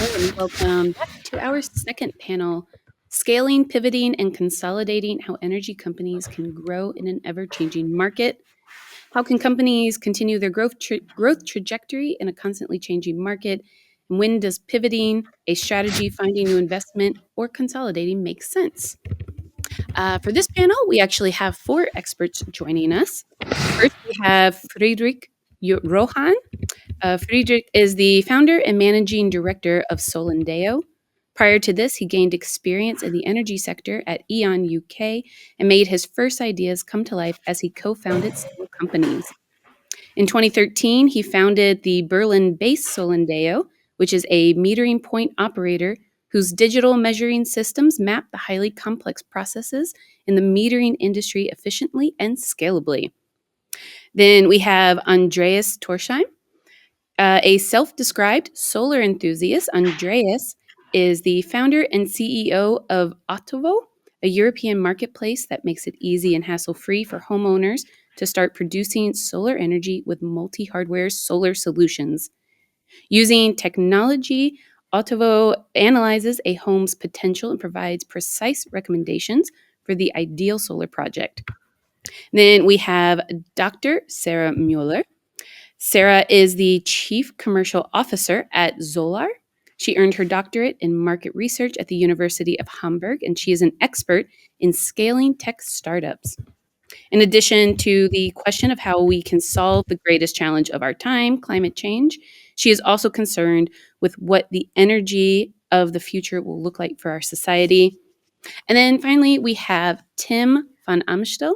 and welcome back to our second panel, Scaling, Pivoting, and Consolidating How Energy Companies Can Grow in an Ever-Changing Market. How can companies continue their growth trajectory in a constantly changing market? And when does pivoting, a strategy, finding new investment, or consolidating make sense? For this panel, we actually have four experts joining us. First, we have Friedrich Rojahn. Friedrich is the founder and managing director of Solandeo. Prior to this, he gained experience in the energy sector at E.ON UK and made his first ideas come to life as he co-founded several companies. In 2013, he founded the Berlin-based Solandeo, which is a metering point operator whose digital measuring systems map the highly complex processes in the metering industry efficiently and scalably. Then we have Andreas Thorsheim. A self-described solar enthusiast, Andreas is the founder and CEO of Otovo, a European marketplace that makes it easy and hassle-free for homeowners to start producing solar energy with multi-hardware solar solutions. Using technology, Otovo analyzes a home's potential and provides precise recommendations for the ideal solar project. Then we have Dr. Sarah Müller. Sarah is the Chief Commercial Officer at Zolar. She earned her doctorate in market research at the University of Hamburg, and she is an expert in scaling tech startups. In addition to the question of how we can solve the greatest challenge of our time, climate change, she is also concerned with what the energy of the future will look like for our society. And then finally, we have Tim van Amstel.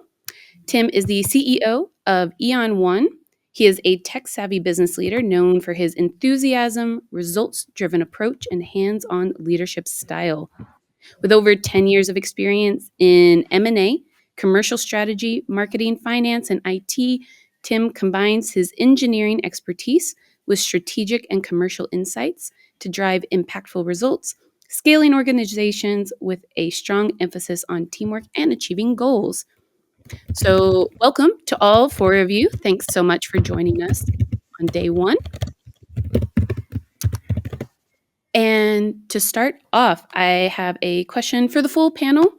Tim is the CEO of E.ON One. He is a tech-savvy business leader known for his enthusiasm, results-driven approach, and hands-on leadership style. With over 10 years of experience in M&A, commercial strategy, marketing, finance, and IT, Tim combines his engineering expertise with strategic and commercial insights to drive impactful results, scaling organizations with a strong emphasis on teamwork and achieving goals. So, welcome to all four of you. Thanks so much for joining us on day one. And to start off, I have a question for the full panel.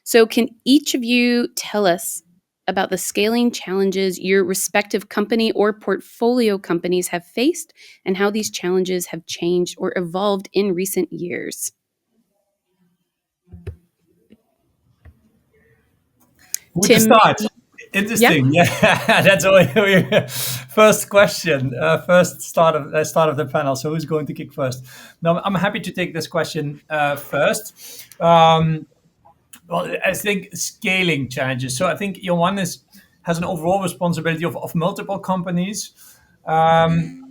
So, can each of you tell us about the scaling challenges your respective company or portfolio companies have faced and how these challenges have changed or evolved in recent years? Who to Tim, start? yeah. Interesting. Yeah, that's always first question. First start of the panel. So who's going to kick first? No, I'm happy to take this question first. Well, I think scaling challenges. So I think E.ON has an overall responsibility of multiple companies. And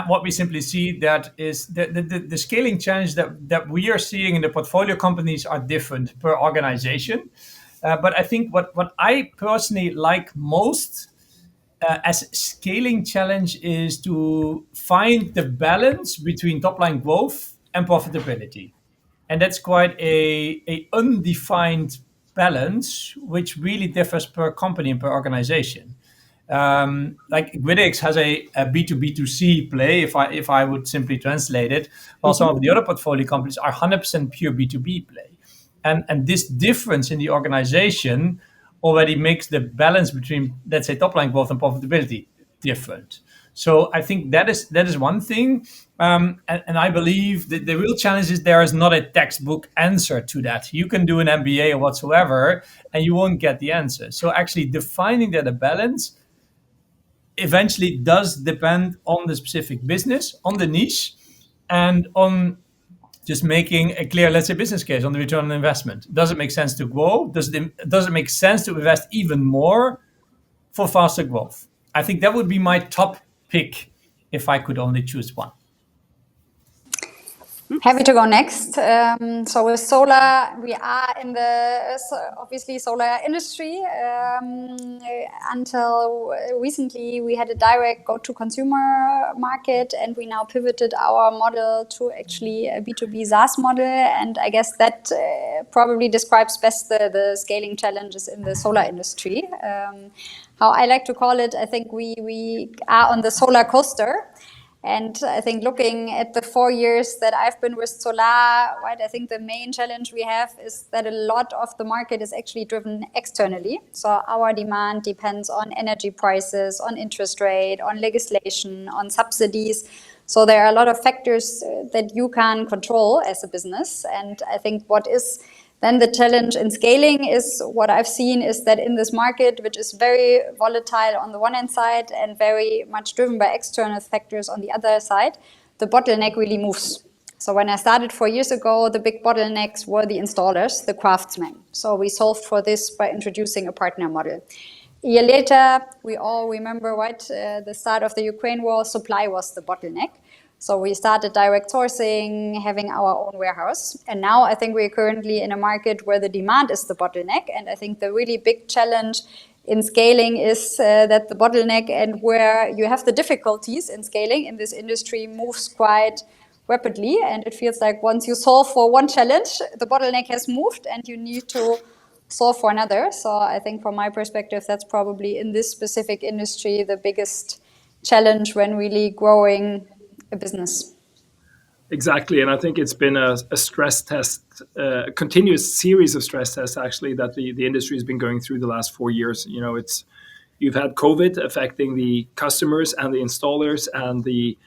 what we simply see that is the scaling challenge that we are seeing in the portfolio companies are different per organization. But I think what I personally like most as scaling challenge is to find the balance between top line growth and profitability. And that's quite a undefined balance, which really differs per company and per organization. Like gridX has a B2B2C play, if I would simply translate it, while some of the other portfolio companies are 100% pure B2B play. And this difference in the organization already makes the balance between, let's say, top line growth and profitability different. So I think that is one thing. And I believe that the real challenge is there is not a textbook answer to that. You can do an MBA or whatsoever, and you won't get the answer. So actually defining that a balance eventually does depend on the specific business, on the niche, and on just making a clear, let's say, business case on the return on investment. Does it make sense to grow? Does it make sense to invest even more for faster growth? I think that would be my top pick if I could only choose one. Happy to go next. So with solar, we are in the obviously solar industry. Until recently, we had a direct go-to-consumer market, and we now pivoted our model to actually a B2B SaaS model. And I guess that probably describes best the scaling challenges in the solar industry. How I like to call it, I think we are on the solar coaster. And I think looking at the 4 years that I've been with Zolar, right, I think the main challenge we have is that a lot of the market is actually driven externally. So our demand depends on energy prices, on interest rate, on legislation, on subsidies. So there are a lot of factors that you can control as a business. And I think what is then the challenge in scaling is what I've seen is that in this market, which is very volatile on the one hand side and very much driven by external factors on the other side, the bottleneck really moves. So when I started 4 years ago, the big bottlenecks were the installers, the craftsmen. So we solved for this by introducing a partner model. A year later, we all remember, right, the start of the Ukraine war, supply was the bottleneck. So we started direct sourcing, having our own warehouse. And now I think we're currently in a market where the demand is the bottleneck. And I think the really big challenge in scaling is that the bottleneck and where you have the difficulties in scaling in this industry moves quite rapidly. And it feels like once you solve for one challenge, the bottleneck has moved and you need to solve for another. So I think from my perspective, that's probably in this specific industry, the biggest challenge when really growing a business. Exactly, and I think it's been a stress test, a continuous series of stress tests actually that the industry has been going through the last 4 years. You've had COVID affecting the customers and the installers and the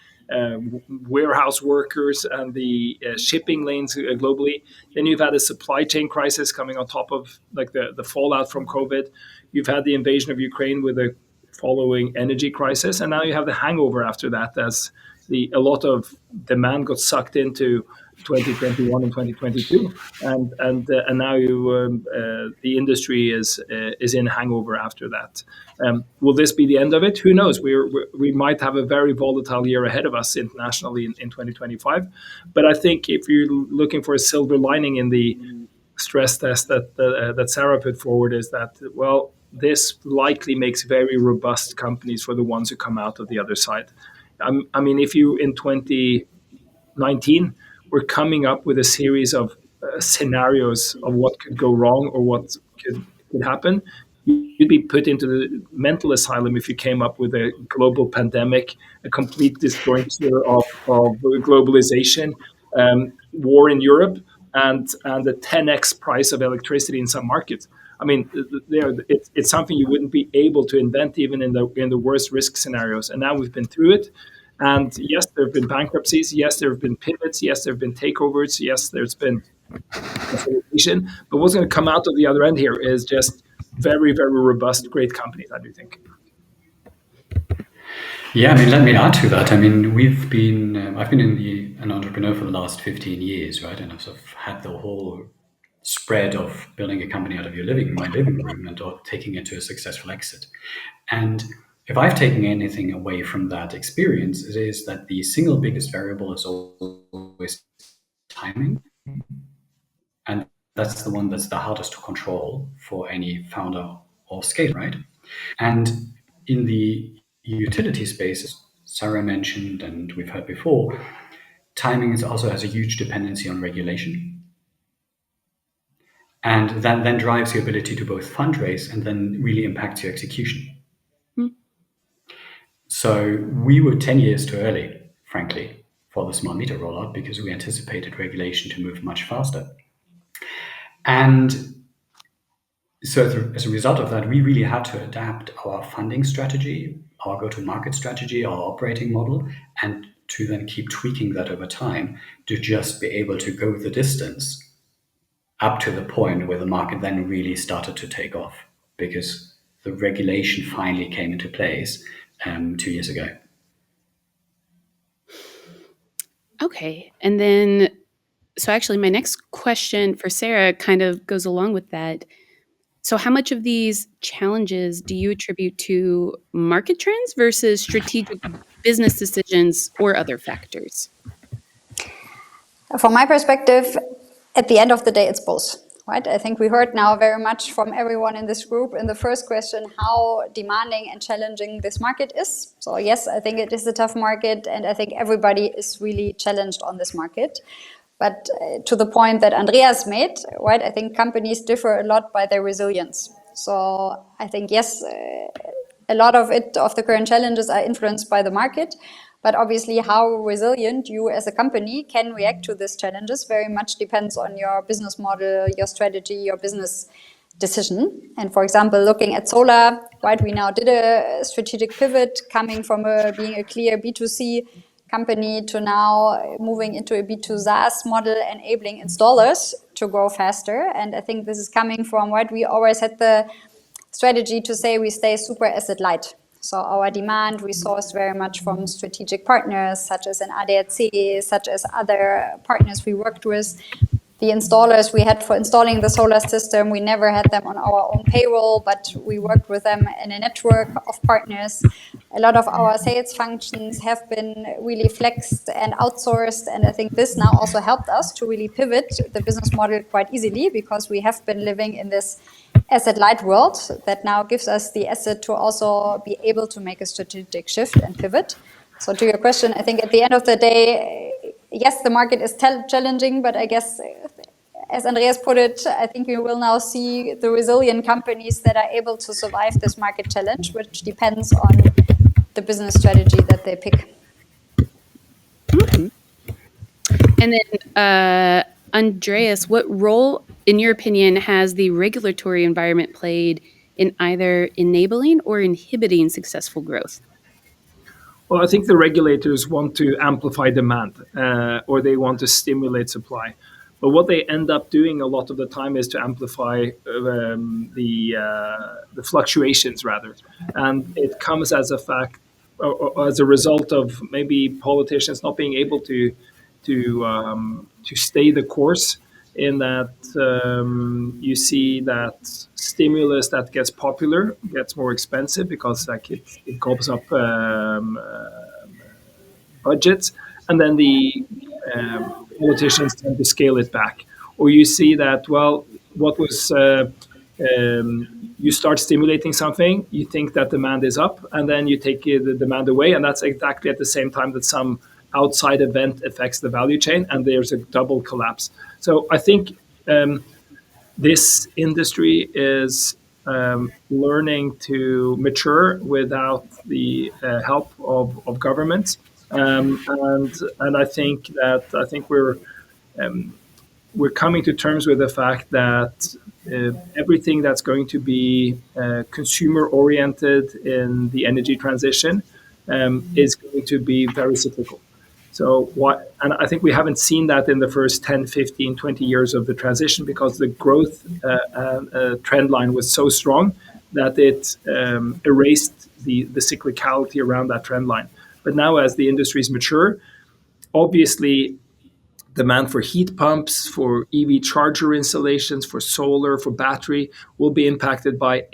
warehouse workers and the shipping lanes globally. Then you've had a supply chain crisis coming on top of like the fallout from COVID. You've had the invasion of Ukraine with a following energy crisis, and now you have the hangover after that as a lot of demand got sucked into 2021 and 2022, and now the industry is in hangover after that. Will this be the end of it? Who knows? We might have a very volatile year ahead of us internationally in 2025. But I think if you're looking for a silver lining in the stress test that Sarah put forward, is that this likely makes very robust companies for the ones who come out of the other side. I mean, if you in 2019 were coming up with a series of scenarios of what could go wrong or what could happen, you'd be put into the mental asylum if you came up with a global pandemic, a complete disjointure of globalization, war in Europe, and the 10x price of electricity in some markets. I mean, it's something you wouldn't be able to invent even in the worst risk scenarios. And now we've been through it. And yes, there have been bankruptcies. Yes, there have been pivots. Yes, there have been takeovers. Yes, there's been consolidation. But what's going to come out of the other end here is just very, very robust, great companies, I do think. Yeah, I mean, let me add to that. I mean, I've been an entrepreneur for the last 15 years, right? And I've sort of had the whole spread of building a company out of my living room and taking it to a successful exit. And if I've taken anything away from that experience, it is that the single biggest variable is always timing. And that's the one that's the hardest to control for any founder or scale, right? And in the utility space, as Sarah mentioned, and we've heard before, timing also has a huge dependency on regulation. And that then drives your ability to both fundraise and then really impacts your execution. So we were 10 years too early, frankly, for the smart meter rollout because we anticipated regulation to move much faster. And so as a result of that, we really had to adapt our funding strategy, our go-to-market strategy, our operating model, and to then keep tweaking that over time to just be able to go the distance up to the point where the market then really started to take off because the regulation finally came into place 2 years ago. Okay. And then, so actually my next question for Sarah kind of goes along with that. So how much of these challenges do you attribute to market trends versus strategic business decisions or other factors? From my perspective, at the end of the day, it's both. Right? I think we heard now very much from everyone in this group in the first question how demanding and challenging this market is. So yes, I think it is a tough market and I think everybody is really challenged on this market. But to the point that Andreas made, right, I think companies differ a lot by their resilience. So I think, yes, a lot of the current challenges are influenced by the market. But obviously, how resilient you as a company can react to these challenges very much depends on your business model, your strategy, your business decision. And for example, looking at Zolar, right, we now did a strategic pivot coming from being a clear B2C company to now moving into a B2 SaaS model, enabling installers to grow faster. And I think this is coming from, right, we always had the strategy to say we stay super asset light. So our demand we sourced very much from strategic partners, such as an ADAC, such as other partners we worked with. The installers we had for installing the solar system, we never had them on our own payroll, but we worked with them in a network of partners. A lot of our sales functions have been really flexed and outsourced, and I think this now also helped us to really pivot the business model quite easily, because we have been living in this asset light world that now gives us the asset to also be able to make a strategic shift and pivot. So to your question, I think at the end of the day, yes, the market is challenging, but I guess, as Andreas put it, I think we will now see the resilient companies that are able to survive this market challenge, which depends on the business strategy that they pick. And then, Andreas, what role, in your opinion, has the regulatory environment played in either enabling or inhibiting successful growth? Well, I think the regulators want to amplify demand, or they want to stimulate supply. But what they end up doing a lot of the time is to amplify the fluctuations, rather. And it comes as a fact, or as a result of maybe politicians not being able to stay the course, in that you see that stimulus that gets popular gets more expensive, because like it gobs up budgets, and then the politicians tend to scale it back. Or you see that, well, what was you start stimulating something, you think that demand is up, and then you take the demand away, and that's exactly at the same time that some outside event affects the value chain, and there's a double collapse. So I think this industry is learning to mature without the help of governments, and I think we're coming to terms with the fact that everything that's going to be consumer oriented in the energy transition is going to be very cyclical. So and I think we haven't seen that in the first 10, 15, 20 years of the transition, because the growth trend line was so strong that it erased the cyclicality around that trend line. But now, as the industries mature, obviously demand for heat pumps, for EV charger installations, for solar, for battery will be impacted by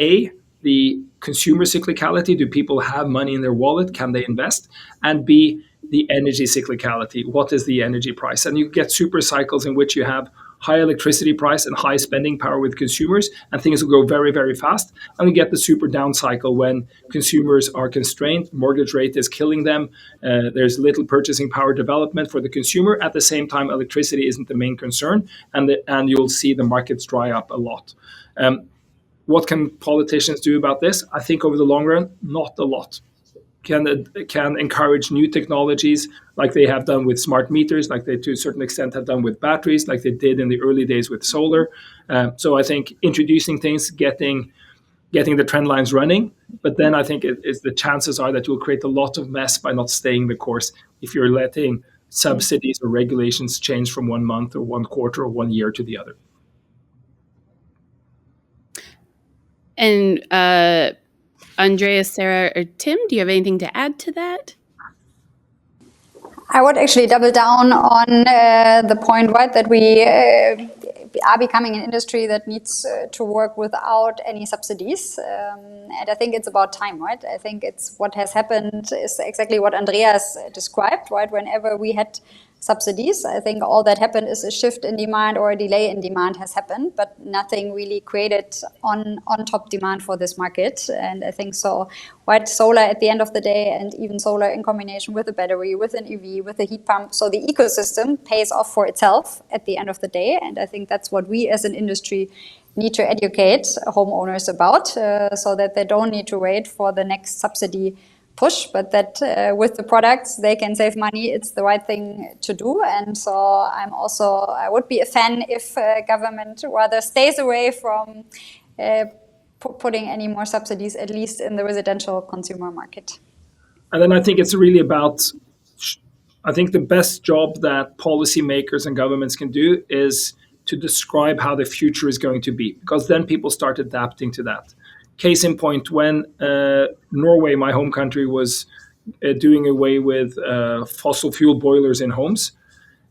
the consumer cyclicality. Do people have money in their wallet? Can they invest? And B, the energy cyclicality. What is the energy price? And you get super cycles in which you have high electricity price and high spending power with consumers, and things will go very, very fast. And we get the super down cycle when consumers are constrained, mortgage rate is killing them, there's little purchasing power development for the consumer. At the same time, electricity isn't the main concern, and you'll see the markets dry up a lot. What can politicians do about this? I think over the long run, not a lot. Can encourage new technologies, like they have done with smart meters, like they to a certain extent have done with batteries, like they did in the early days with solar. So I think introducing things, getting the trend lines running, but then I think the chances are that you'll create a lot of mess by not staying the course if you're letting subsidies or regulations change from 1 month or 1 quarter or 1 year to the other. And Andreas, Sarah, or Tim, do you have anything to add to that? I would actually double down on the point, right, that we are becoming an industry that needs to work without any subsidies. And I think it's about time, right? I think it's what has happened is exactly what Andreas described, right? Whenever we had subsidies, I think all that happened is a shift in demand or a delay in demand has happened, but nothing really created on top demand for this market. And I think so, right, solar at the end of the day, and even solar in combination with a battery, with an EV, with a heat pump, so the ecosystem pays off for itself at the end of the day. And I think that's what we as an industry need to educate homeowners about, so that they don't need to wait for the next subsidy push, but that with the products they can save money, it's the right thing to do. And so I would be a fan if government rather stays away from putting any more subsidies, at least in the residential consumer market. And then I think it's really about, I think the best job that policymakers and governments can do is to describe how the future is going to be, because then people start adapting to that. Case in point, when Norway, my home country, was doing away with fossil fuel boilers in homes,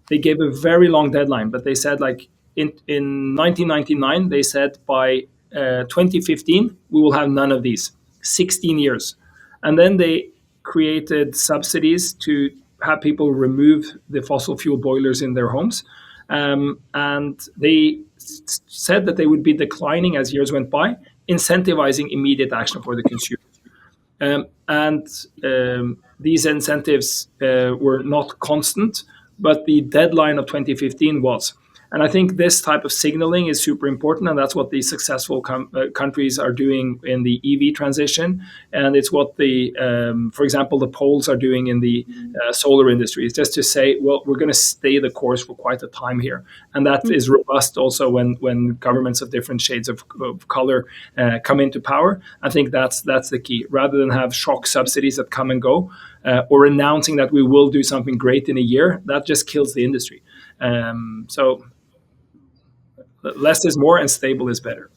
they gave a very long deadline, but they said like in 1999, they said by 2015, we will have none of these, 16 years. And then they created subsidies to have people remove the fossil fuel boilers in their homes. And they said that they would be declining as years went by, incentivizing immediate action for the consumer. These incentives were not constant, but the deadline of 2015 was. And I think this type of signaling is super important, and that's what the successful countries are doing in the EV transition, and it's what for example, the Poles are doing in the solar industry. It's just to say, well, we're going to stay the course for quite a time here, and that is robust also when governments of different shades of color come into power. I think that's the key, rather than have shock subsidies that come and go, or announcing that we will do something great in a year. That just kills the industry. So less is more and stable is better.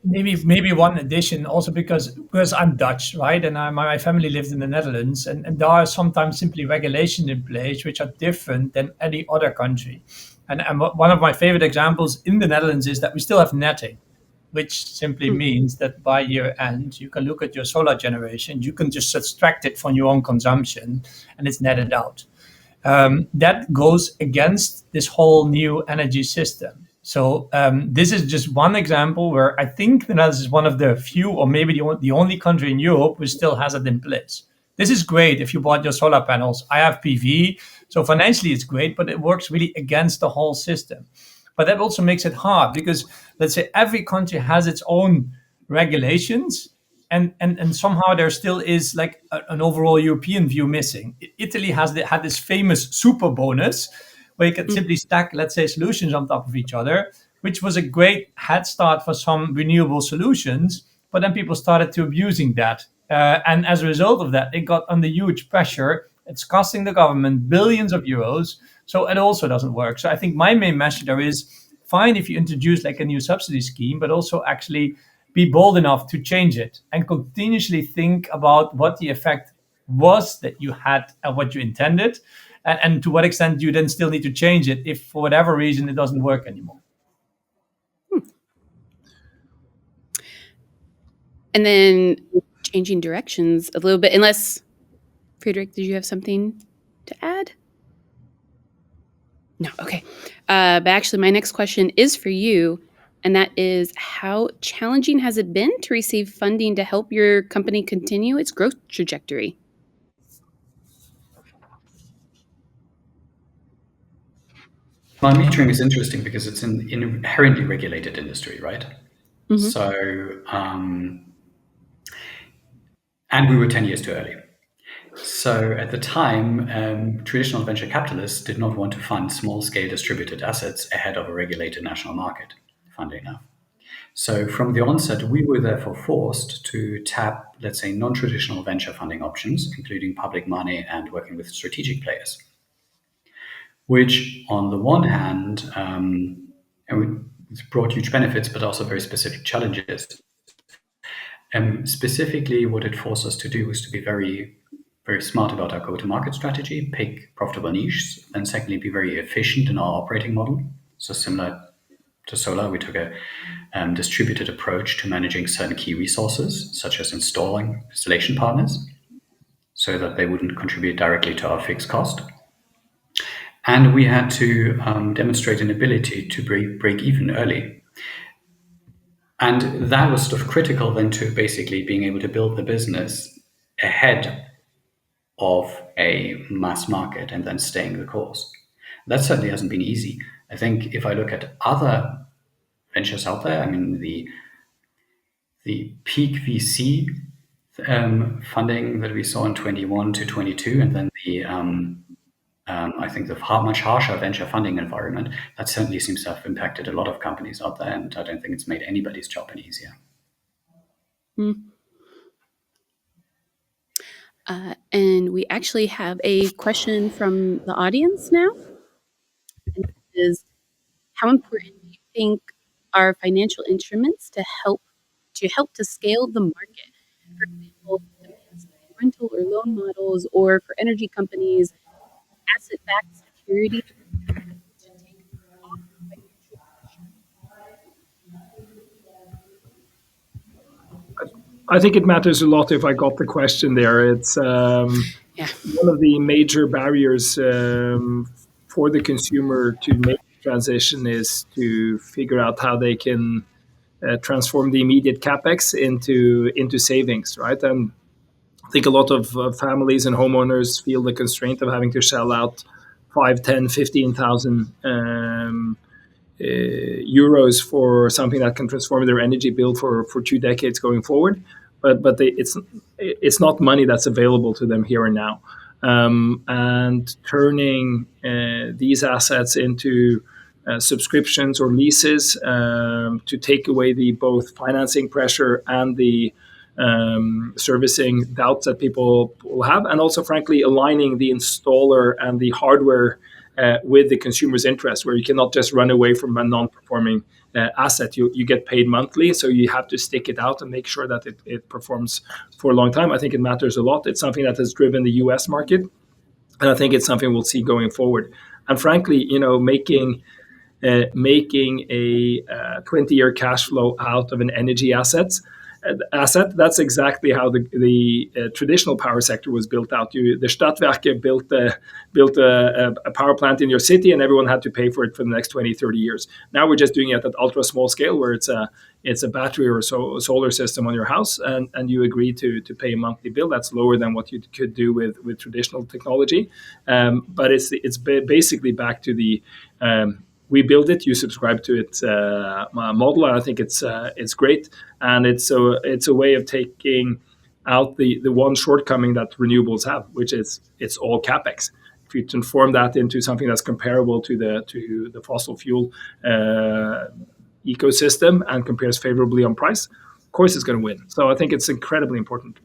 Maybe one addition also because I'm Dutch, right? And my family lives in the Netherlands, and there are sometimes simply regulations in place which are different than any other country. And one of my favorite examples in the Netherlands is that we still have netting, which simply means that by year end, you can look at your solar generation, you can just subtract it from your own consumption, and it's netted out. That goes against this whole new energy system. So this is just one example where I think the Netherlands is one of the few, or maybe the only country in Europe which still has it in place. This is great if you bought your solar panels. I have PV, so financially it's great, but it works really against the whole system. But that also makes it hard because, let's say, every country has its own regulations, and somehow there still is like an overall European view missing. Italy had this famous super bonus, where you can simply stack, let's say, solutions on top of each other, which was a great head start for some renewable solutions. But then people started to abusing that. And as a result of that, it got under huge pressure. It's costing the government billions of euros. So it also doesn't work. So I think my main message there is fine if you introduce like a new subsidy scheme, but also actually be bold enough to change it and continuously think about what the effect was that you had and what you intended. And to what extent you then still need to change it if for whatever reason it doesn't work anymore. And then changing directions a little bit, unless, Friedrich, did you have something to add? No, okay. But actually, my next question is for you, and that is, how challenging has it been to receive funding to help your company continue its growth trajectory? Well, metering is interesting because it's an inherently regulated industry, right? So, and we were 10 years too early. So at the time, traditional venture capitalists did not want to fund small-scale distributed assets ahead of a regulated national market, funnily enough. So from the onset, we were therefore forced to tap, let's say, non-traditional venture funding options, including public money and working with strategic players, which on the one hand, it's brought huge benefits, but also very specific challenges. Specifically, what it forced us to do was to be very, very smart about our go-to-market strategy, pick profitable niches, and secondly, be very efficient in our operating model. So similar to Zolar, we took a distributed approach to managing certain key resources, such as installation partners, so that they wouldn't contribute directly to our fixed cost. And we had to demonstrate an ability to break even early. And that was sort of critical then to basically being able to build the business ahead of a mass market and then staying the course. That certainly hasn't been easy. I think if I look at other ventures out there, I mean, the peak VC funding that we saw in 21 to 22, and then the I think the much harsher venture funding environment, that certainly seems to have impacted a lot of companies out there, and I don't think it's made anybody's job any easier. And we actually have a question from the audience now. And it is, how important do you think are financial instruments to help to scale the market? For example, demand-side rental or loan models, or for energy companies, asset-backed security to take off financial pressure. I think it matters a lot if I got the question there. It's one of the major barriers for the consumer to make the transition is to figure out how they can transform the immediate capex into savings, right? And I think a lot of families and homeowners feel the constraint of having to shell out 5, 10, 15,000 euros for something that can transform their energy bill for 2 decades going forward. But it's not money that's available to them here and now. And turning these assets into subscriptions or leases to take away the both financing pressure and the servicing doubts that people will have, and also, frankly, aligning the installer and the hardware with the consumer's interest, where you cannot just run away from a non-performing asset. You get paid monthly, so you have to stick it out and make sure that it performs for a long time. I think it matters a lot. It's something that has driven the US market, and I think it's something we'll see going forward. And frankly, making a 20-year cash flow out of an energy asset, that's exactly how the traditional power sector was built out. The Stadtwerke built a power plant in your city, and everyone had to pay for it for the next 20, 30 years. Now we're just doing it at ultra small scale, where it's a battery or a solar system on your house, and you agree to pay a monthly bill that's lower than what you could do with traditional technology. But it's basically back to the we build it, you subscribe to its model, and I think it's great, and it's a way of taking out the one shortcoming that renewables have, which is it's all capex. If you transform that into something that's comparable to the fossil fuel ecosystem and compares favorably on price, of course it's going to win. So I think it's incredibly important.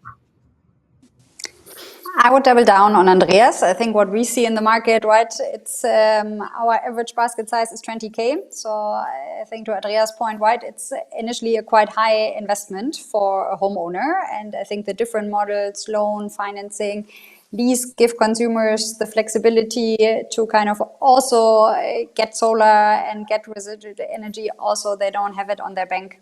I would double down on Andreas. I think what we see in the market, right, it's our average basket size is 20K. So I think to Andreas' point, right, it's initially a quite high investment for a homeowner. And I think the different models, loan, financing, these give consumers the flexibility to kind of also get solar and get residual energy. Also, they don't have it on their bank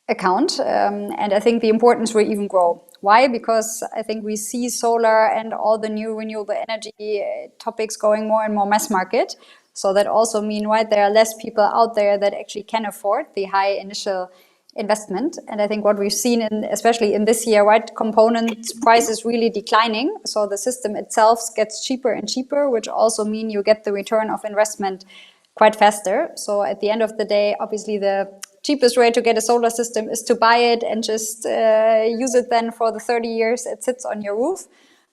account. And I think the importance will even grow. Why? Because I think we see solar and all the new renewable energy topics going more and more mass market. So that also means, right, there are less people out there that actually can afford the high initial investment. And I think what we've seen, especially in this year, right, component prices really declining. So the system itself gets cheaper and cheaper, which also means you get the return of investment quite faster. So at the end of the day, obviously the cheapest way to get a solar system is to buy it and just use it then for the 30 years it sits on your roof.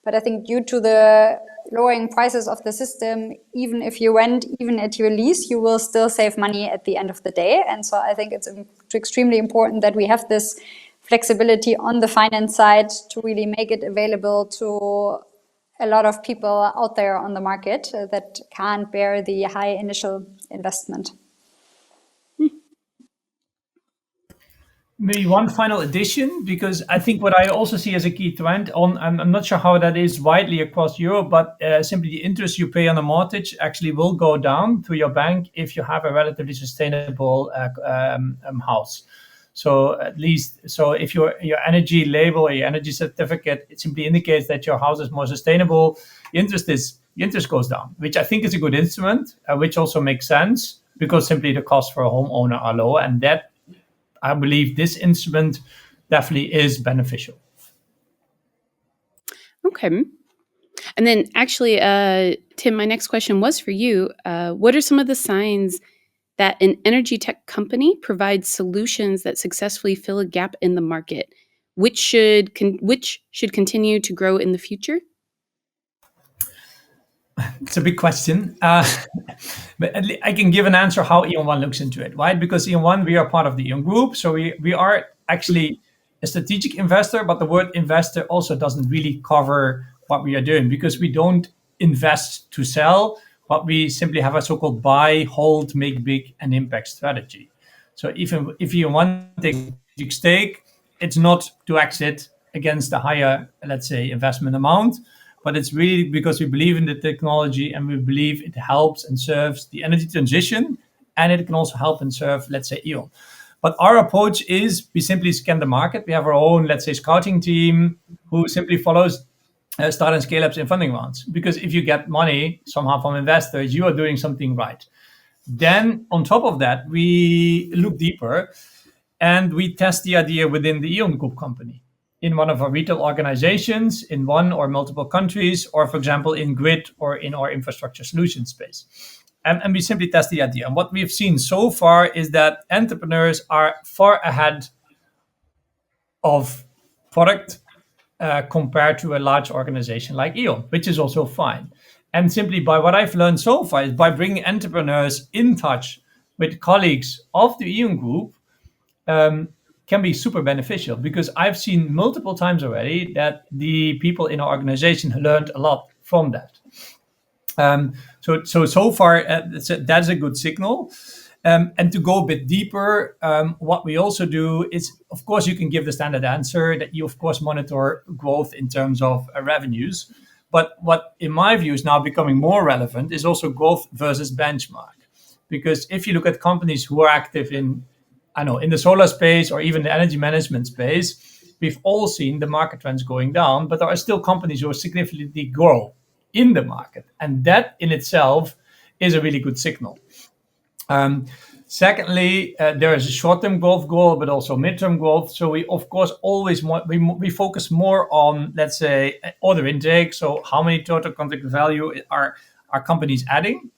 But I think due to the lowering prices of the system, even if you rent, even at your lease, you will still save money at the end of the day. And so I think it's extremely important that we have this flexibility on the finance side to really make it available to a lot of people out there on the market that can't bear the high initial investment. Maybe one final addition, because I think what I also see as a key trend I'm not sure how that is widely across Europe, but simply the interest you pay on a mortgage actually will go down to your bank if you have a relatively sustainable house. So at least, if your energy label or your energy certificate, it simply indicates that your house is more sustainable, the interest goes down, which I think is a good instrument, which also makes sense because simply the costs for a homeowner are lower, and that, I believe, this instrument definitely is beneficial. Okay. And then actually, Tim, my next question was for you. What are some of the signs that an energy tech company provides solutions that successfully fill a gap in the market? Which should continue to grow in the future? It's a big question. But I can give an answer how E.ON One looks into it, right? Because E.ON One, we are part of the E.ON group. So we are actually a strategic investor, but the word investor also doesn't really cover what we are doing because we don't invest to sell, but we simply have a so-called buy, hold, make big, and impact strategy. So even if E.ON One takes a strategic stake, it's not to exit against a higher, let's say, investment amount, but it's really because we believe in the technology and we believe it helps and serves the energy transition, and it can also help and serve, let's say, E.ON. But our approach is we simply scan the market. We have our own, let's say, scouting team who simply follows start and scale ups in funding rounds. Because if you get money somehow from investors, you are doing something right. Then on top of that, we look deeper and we test the idea within the E.ON group company, in one of our retail organizations, in one or multiple countries, or for example, in grid or in our infrastructure solution space. And we simply test the idea. And what we've seen so far is that entrepreneurs are far ahead of product compared to a large organization like E.ON, which is also fine. And simply by what I've learned so far is by bringing entrepreneurs in touch with colleagues of the E.ON group, can be super beneficial because I've seen multiple times already that the people in our organization learned a lot from that. So far, that's a good signal. And to go a bit deeper, what we also do is, of course, you can give the standard answer that you, of course, monitor growth in terms of revenues. But what, in my view, is now becoming more relevant is also growth versus benchmark. Because if you look at companies who are active in the solar space or even the energy management space, we've all seen the market trends going down, but there are still companies who are significantly grow in the market. And that in itself is a really good signal. Secondly, there is a short-term growth goal, but also midterm growth. So we, of course, always we focus more on, let's say, order intake. So how many total contract value are companies adding?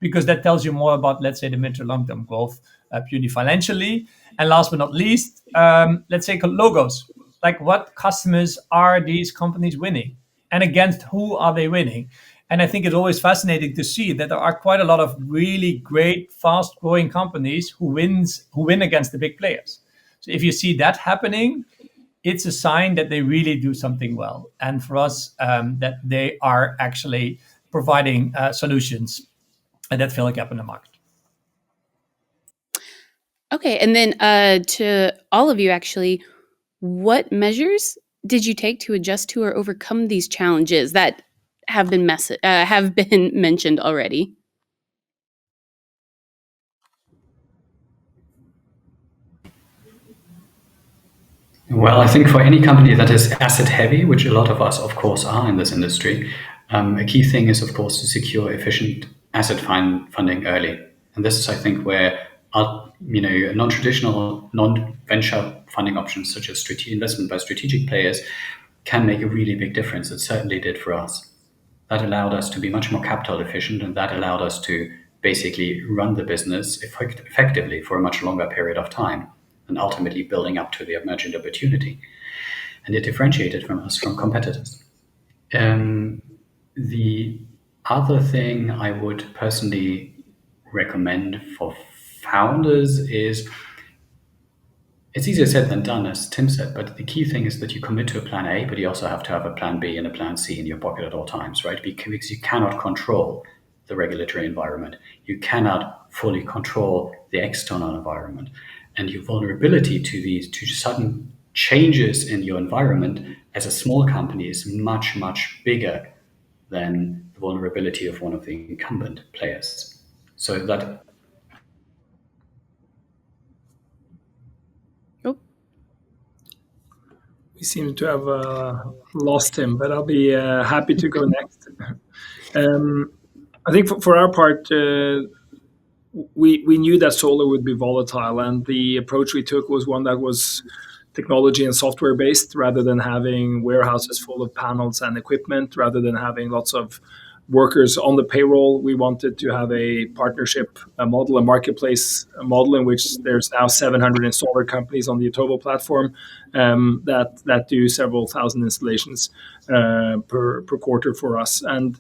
Because that tells you more about, let's say, the mid to long-term growth purely financially. And last but not least, let's say logos. Like what customers are these companies winning? And against who are they winning? And I think it's always fascinating to see that there are quite a lot of really great, fast-growing companies who win against the big players. So if you see that happening, it's a sign that they really do something well. And for us, that they are actually providing solutions that fill a gap in the market. Okay, and then to all of you, actually, what measures did you take to adjust to or overcome these challenges that have been mentioned already? Well, I think for any company that is asset heavy, which a lot of us, of course, are in this industry, a key thing is, of course, to secure efficient asset funding early. And this is, I think, where non-traditional, non-venture funding options such as investment by strategic players can make a really big difference. It certainly did for us. That allowed us to be much more capital efficient, and that allowed us to basically run the business effectively for a much longer period of time, and ultimately building up to the emergent opportunity. And it differentiated from us from competitors. The other thing I would personally recommend for founders is, it's easier said than done, as Tim said, but the key thing is that you commit to a plan A, but you also have to have a plan B and a plan C in your pocket at all times, right? Because you cannot control the regulatory environment. You cannot fully control the external environment. And your vulnerability to sudden changes in your environment as a small company is much, much bigger than the vulnerability of one of the incumbent players. So that... We seem to have lost him, but I'll be happy to go next. I think for our part, we knew that solar would be volatile, and the approach we took was one that was technology and software based, rather than having warehouses full of panels and equipment, rather than having lots of workers on the payroll. We wanted to have a partnership model, a marketplace model in which there's now 700 installer companies on the Otovo platform that do several thousand installations per quarter for us. And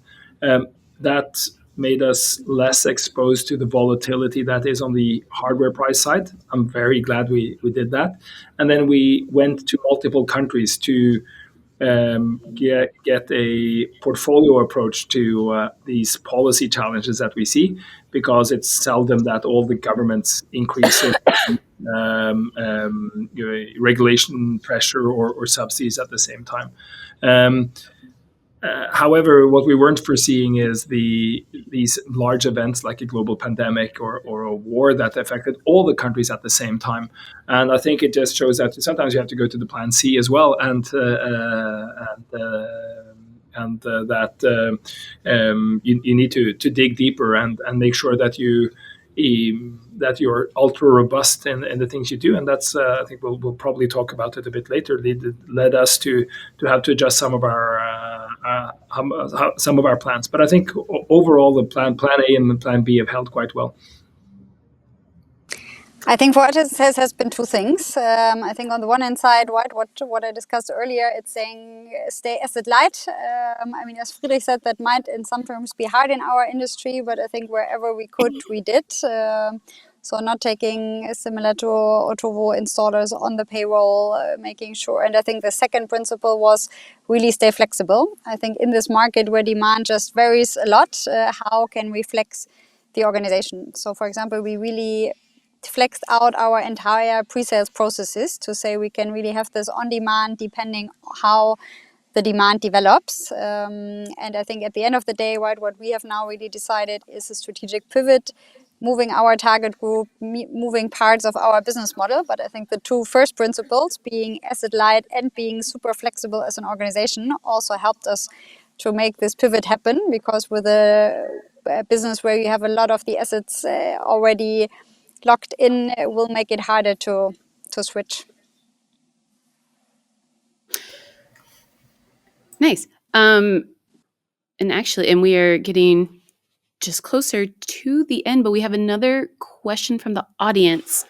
that made us less exposed to the volatility that is on the hardware price side. I'm very glad we did that. And then we went to multiple countries to get a portfolio approach to these policy challenges that we see, because it's seldom that all the governments increase regulation pressure or subsidies at the same time. However, what we weren't foreseeing is these large events like a global pandemic or a war that affected all the countries at the same time. And I think it just shows that sometimes you have to go to the plan C as well, and that you need to dig deeper and make sure that you're ultra robust in the things you do. And that's I think we'll probably talk about it a bit later. Led us to have to adjust some of our plans. But I think overall the plan A and plan B have held quite well. I think what it says has been two things. I think on the one hand side, right, what I discussed earlier, it's saying stay asset light. I mean, as Friedrich said, that might in some terms be hard in our industry, but I think wherever we could, we did. So not taking similar to Otovo installers on the payroll, making sure. And I think the second principle was really stay flexible. I think in this market where demand just varies a lot, how can we flex the organization? So for example, we really flexed out our entire pre-sales processes to say we can really have this on demand depending how the demand develops. And I think at the end of the day, right, what we have now really decided is a strategic pivot, moving our target group, moving parts of our business model. But I think the two first principles, being asset light and being super flexible as an organization, also helped us to make this pivot happen, because with a business where you have a lot of the assets already locked in, it will make it harder to switch. Nice. And we are getting just closer to the end, but we have another question from the audience.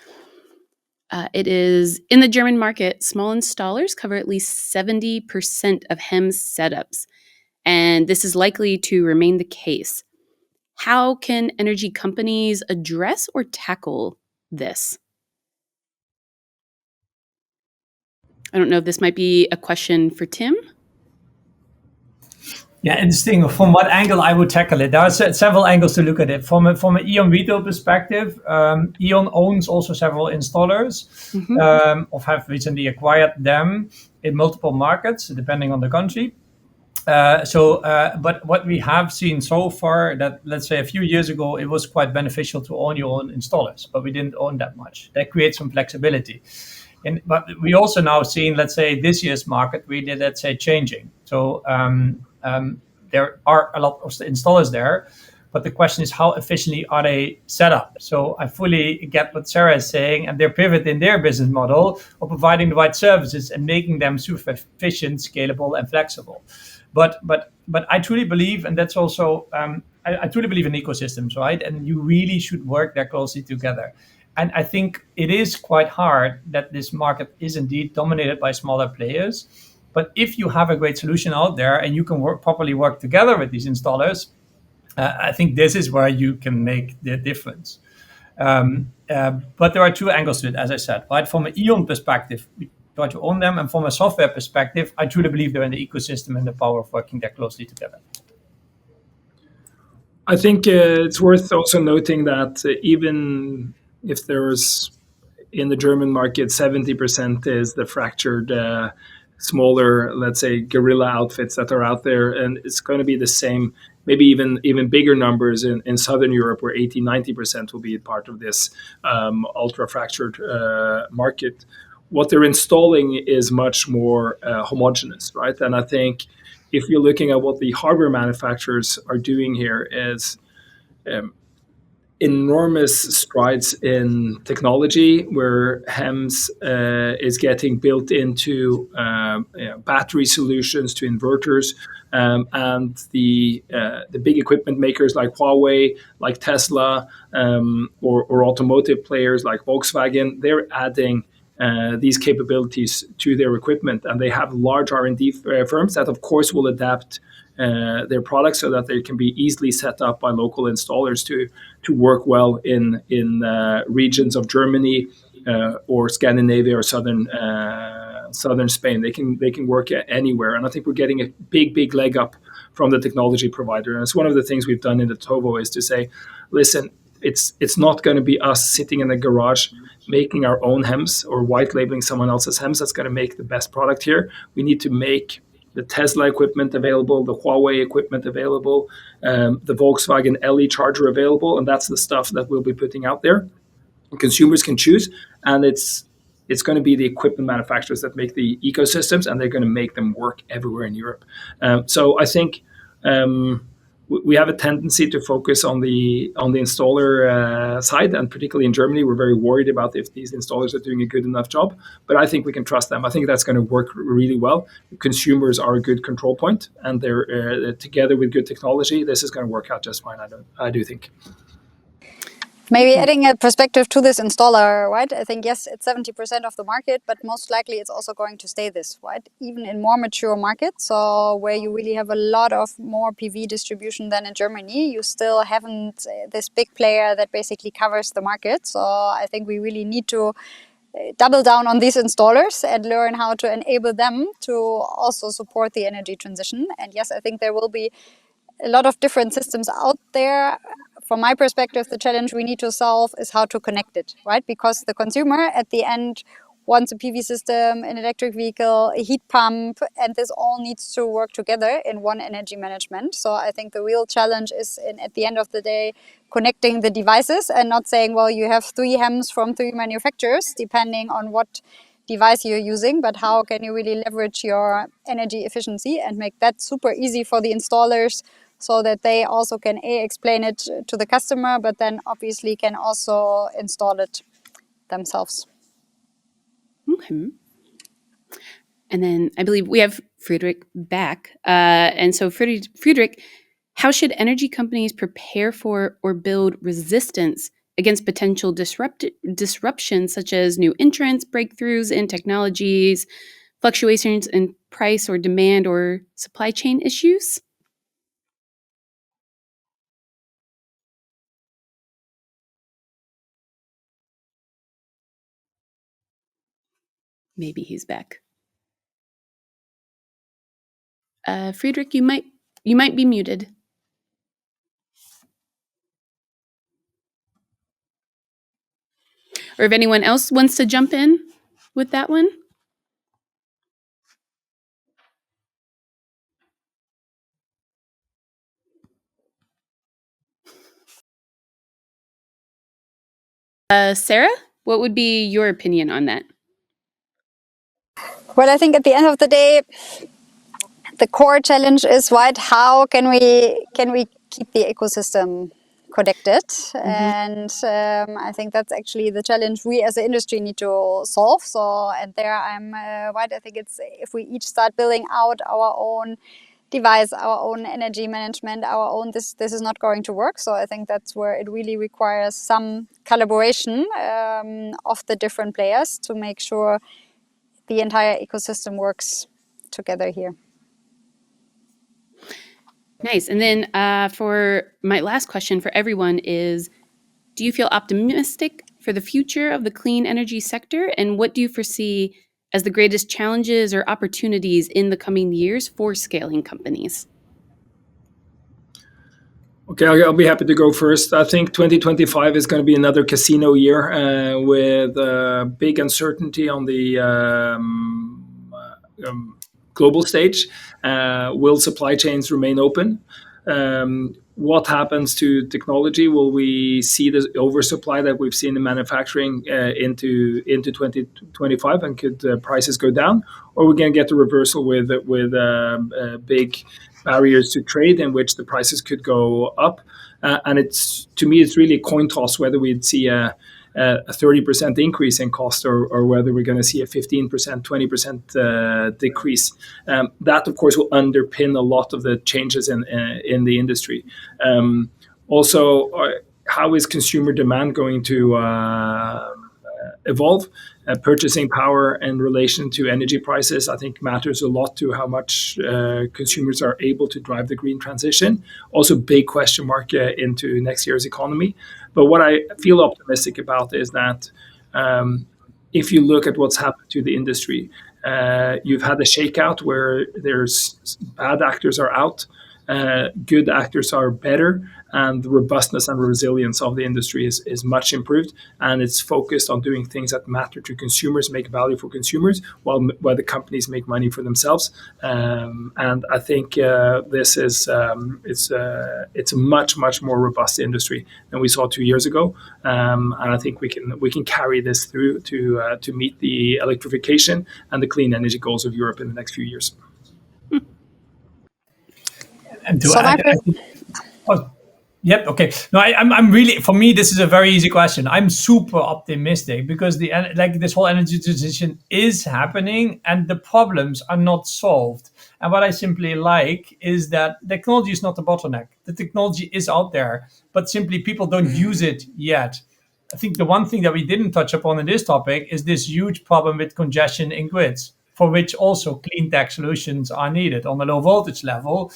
It is, in the German market, small installers cover at least 70% of HEMS setups, and this is likely to remain the case. How can energy companies address or tackle this? I don't know if this might be a question for Tim. Yeah, interesting. From what angle I would tackle it? There are several angles to look at it. From an E.ON retail perspective, E.ON owns also several installers, or have recently acquired them in multiple markets, depending on the country. But what we have seen so far, that let's say a few years ago, it was quite beneficial to own your own installers, but we didn't own that much. That creates some flexibility. But we also now seen, let's say, this year's market really, let's say, changing. So there are a lot of installers there, but the question is, how efficiently are they set up? So I fully get what Sarah is saying, and they're pivoting their business model of providing the right services and making them super efficient, scalable, and flexible. But I truly believe, and that's also, I truly believe in ecosystems, right? And you really should work there closely together. And I think it is quite hard that this market is indeed dominated by smaller players. But if you have a great solution out there and you can properly work together with these installers, I think this is where you can make the difference. But there are two angles to it, as I said, right? From an E.ON perspective, we try to own them. And from a software perspective, I truly believe they're in the ecosystem and the power of working there closely together. I think it's worth also noting that even if there's in the German market, 70% is the fractured, smaller, let's say, guerrilla outfits that are out there. And it's going to be the same, maybe even bigger numbers in Southern Europe, where 80-90% will be part of this ultra fractured market. What they're installing is much more homogeneous, right? And I think if you're looking at what the hardware manufacturers are doing here is, enormous strides in technology, where HEMS is getting built into battery solutions to inverters, and the big equipment makers like Huawei, like Tesla, or automotive players like Volkswagen, they're adding these capabilities to their equipment, and they have large R&D firms that, of course, will adapt their products so that they can be easily set up by local installers to work well in regions of Germany or Scandinavia or southern Spain. They can work anywhere, and I think we're getting a big leg up from the technology provider. And it's one of the things we've done in Otovo is to say, listen, it's not going to be us sitting in the garage making our own HEMS or white labeling someone else's HEMS that's going to make the best product here. We need to make the Tesla equipment available, the Huawei equipment available, the Volkswagen LE charger available, and that's the stuff that we'll be putting out there. Consumers can choose, and it's going to be the equipment manufacturers that make the ecosystems, and they're going to make them work everywhere in Europe. So I think we have a tendency to focus on the installer side, and particularly in Germany, we're very worried about if these installers are doing a good enough job. But I think we can trust them. I think that's going to work really well. Consumers are a good control point, and they're together with good technology. This is going to work out just fine. I do think. Maybe adding a perspective to this installer, right? I think, yes, it's 70% of the market, but most likely it's also going to stay this, right? Even in more mature markets, so where you really have a lot of more PV distribution than in Germany, you still haven't this big player that basically covers the market. So I think we really need to double down on these installers and learn how to enable them to also support the energy transition. And yes, I think there will be a lot of different systems out there. From my perspective, the challenge we need to solve is how to connect it, right? Because the consumer at the end wants a PV system, an electric vehicle, a heat pump, and this all needs to work together in one energy management. So I think the real challenge is at the end of the day, connecting the devices and not saying, well, you have 3 HEMS from 3 manufacturers, depending on what device you're using, but how can you really leverage your energy efficiency and make that super easy for the installers, so that they also can explain it to the customer, but then obviously can also install it themselves. Okay. And then I believe we have Friedrich back. And so Friedrich, how should energy companies prepare for or build resistance against potential disruptions such as new entrants, breakthroughs in technologies, fluctuations in price or demand, or supply chain issues? Maybe he's back. Friedrich, you might be muted. Or if anyone else wants to jump in with that one. Sarah, what would be your opinion on that? Well, I think at the end of the day, the core challenge is, right, how can we keep the ecosystem connected? And I think that's actually the challenge we as an industry need to solve. So, and there I'm right. I think it's if we each start building out our own device, our own energy management, our own this is not going to work. So I think that's where it really requires some collaboration of the different players to make sure the entire ecosystem works together here. Nice. And then for my last question for everyone is, do you feel optimistic for the future of the clean energy sector? And what do you foresee as the greatest challenges or opportunities in the coming years for scaling companies? Okay, I'll be happy to go first. I think 2025 is going to be another casino year with big uncertainty on the global stage. Will supply chains remain open? What happens to technology? Will we see the oversupply that we've seen in manufacturing into 2025, and could prices go down? Or are we going to get a reversal with big barriers to trade in which the prices could go up? And it's, to me, it's really a coin toss whether we'd see a 30% increase in cost, or whether we're going to see a 15%, 20% decrease. That, of course, will underpin a lot of the changes in the industry. Also, how is consumer demand going to evolve? Purchasing power in relation to energy prices, I think, matters a lot to how much consumers are able to drive the green transition. Also, big question mark into next year's economy. But what I feel optimistic about is that if you look at what's happened to the industry, you've had a shakeout where there's bad actors are out, good actors are better, and the robustness and resilience of the industry is much improved, and it's focused on doing things that matter to consumers, make value for consumers, while the companies make money for themselves. And I think this is it's a much more robust industry than we saw 2 years ago, and I think we can carry this through to meet the electrification and the clean energy goals of Europe in the next few years. And to So add, I think, oh, yep, okay. No, I'm really, for me, this is a very easy question. I'm super optimistic because this whole energy transition is happening and the problems are not solved. And what I simply like is that technology is not the bottleneck. The technology is out there, but simply people don't use it yet. I think the one thing that we didn't touch upon in this topic is this huge problem with congestion in grids, for which also clean tech solutions are needed on the low voltage level.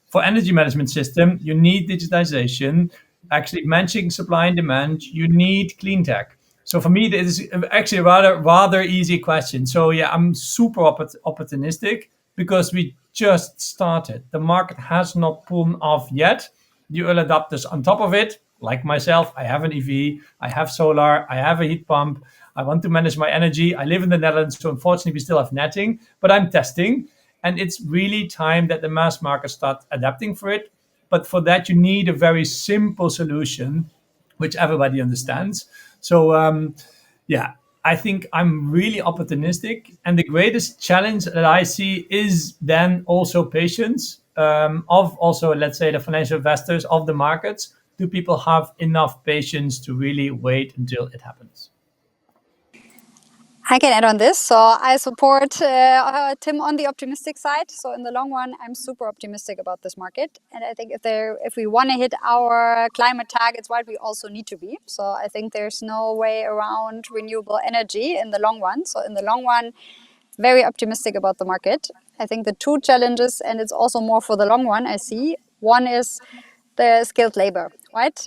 For energy management system, you need digitization. Actually, managing supply and demand, you need clean tech. So for me, this is actually a rather easy question. So yeah, I'm super opportunistic because we just started. The market has not pulled off yet. The early adopters on top of it, like myself, I have an EV, I have solar, I have a heat pump. I want to manage my energy. I live in the Netherlands, so unfortunately we still have netting, but I'm testing. And it's really time that the mass market start adapting for it. But for that, you need a very simple solution, which everybody understands. So, yeah, I think I'm really opportunistic. And the greatest challenge that I see is then also patience of also, let's say, the financial investors of the markets. Do people have enough patience to really wait until it happens? I can add on this. So I support Tim on the optimistic side. So in the long run, I'm super optimistic about this market. And I think if we want to hit our climate targets, right, we also need to be. So I think there's no way around renewable energy in the long run. So in the long run, very optimistic about the market. I think the two challenges, and it's also more for the long run, I see. One is the skilled labor, right?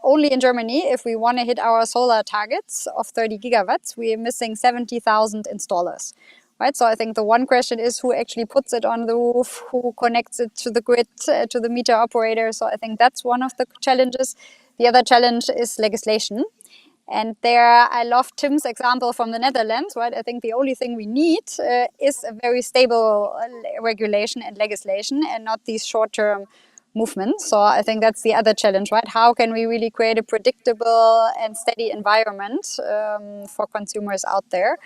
Only in Germany, if we want to hit our solar targets of 30 gigawatts, we are missing 70,000 installers, right? So I think the one question is who actually puts it on the roof, who connects it to the grid, to the meter operator. So I think that's one of the challenges. The other challenge is legislation. And there, I love Tim's example from the Netherlands, right? I think the only thing we need is a very stable regulation and legislation and not these short-term movements. So I think that's the other challenge, right? How can we really create a predictable and steady environment for consumers out there?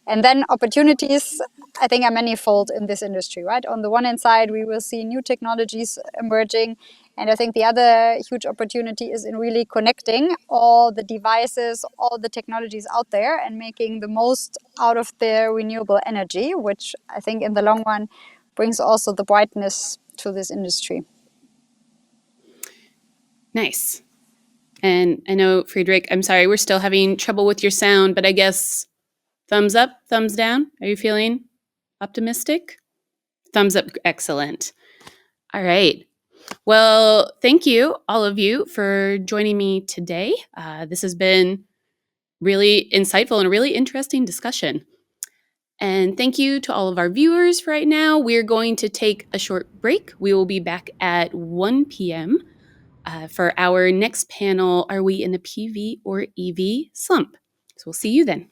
And then opportunities, I think, are manifold in this industry, right? On the one hand side, we will see new technologies emerging. And I think the other huge opportunity is in really connecting all the devices, all the technologies out there and making the most out of the renewable energy, which I think in the long run brings also the brightness to this industry. Nice. And I know, Friedrich, I'm sorry, we're still having trouble with your sound, but I guess thumbs up, thumbs down. Are you feeling optimistic? Thumbs up. Excellent. All right. Well, thank you, all of you, for joining me today. This has been really insightful and a really interesting discussion. And thank you to all of our viewers for right now. We're going to take a short break. We will be back at 1 p.m. For our next panel, Are We in a PV or EV Slump? So we'll see you then.